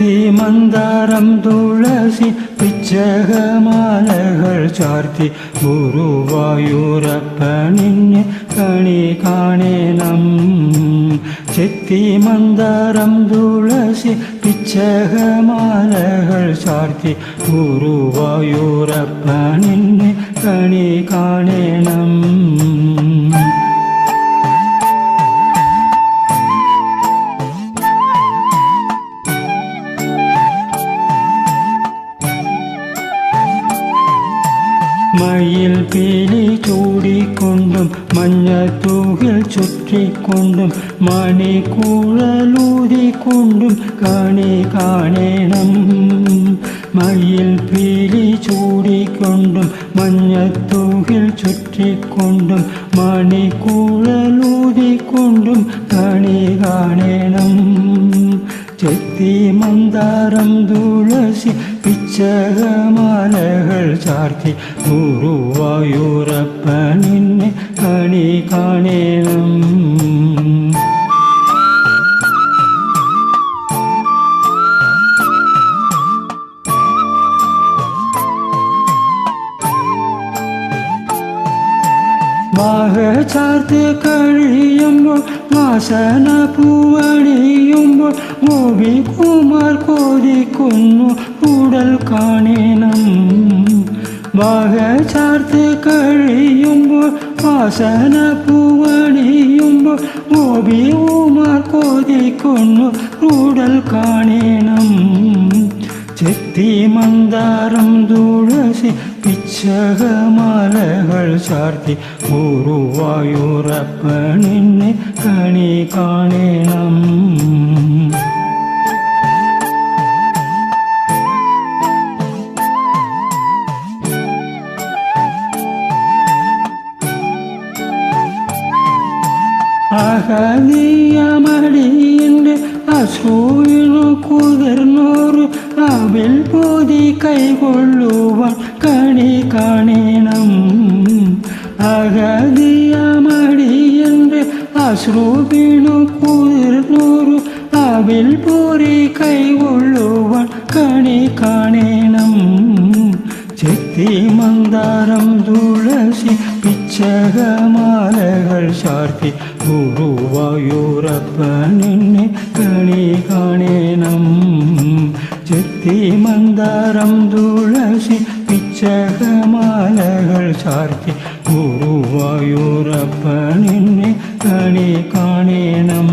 ചെത്തി മന്ദാരം തുളസി പിച്ചകമാലകൾ ചാർത്തി ഗുരുവായൂരപ്പനിന്നെ കണി കാണേണം. ചെത്തി മന്ദാരം തുളസി പിച്ചകമാലകൾ ചാർത്തി ഗുരുവായൂരപ്പനിന്നെ കണി കാണേണം. മയിൽ പീലി ചൂടിക്കൊണ്ടും മഞ്ഞത്തൂകിൽ ചുറ്റിക്കൊണ്ടും മണിക്കൂഴലൂതിക്കൊണ്ടും കണി കാണേണം. മയിൽ പീലി ചൂടിക്കൊണ്ടും മഞ്ഞത്തൂകിൽ ചുറ്റിക്കൊണ്ടും മണിക്കൂഴലൂതിക്കൊണ്ടും കണി കാണേണം. ചെത്തി മന്ദാരം തുളസി പിച്ചകമാലകൾ ചാർത്തി ഗുരുവായൂരപ്പനിന്നെ കണി കാണേണം. വാഹ ചാർത്ത് കഴിയുമ്പോൾ വാസന പൂവണിയുമ്പോൾ ഗോപികുമാർ കോതിക്കുന്നു ഉടൽ കാണേണം. വാഹ ചാർത്ത് കഴിയുമ്പോൾ വാസന പൂവണിയുമ്പോൾ ഗോപികുമാർ കോതിക്കുന്നു ഉടൽ കാണേണം. ചെത്തി മന്ദാരം തുളസി പിച്ചകമാലകൾ ചാർത്തി ഗുരുവായൂരപ്പനിന്നെ കണി കാണേണം. അഹനിയമടിയന്റെ അശ്രുവിനു കുതിർന്നോരു അവിൽ പോതി കൈകൊള്ളുവാൻ കണി കാണേണം. അഹനിയമടിയന്റെ അശ്രുവിനു കുതിർന്നോരു അവിൽ പോരി കൈകൊള്ളുവാൻ കണി കാണേണം. ചെത്തി മന്ദാരം തുളസി പിച്ചകമാലകൾ ചാർത്തി ഗുരുവായൂരപ്പനിന്നെ കണി കാണേണം. ചെത്തി മന്ദാരം തുളസി പിച്ചകമാലകൾ ചാർത്തി ഗുരുവായൂരപ്പനിന്നെ കണി കാണേണം.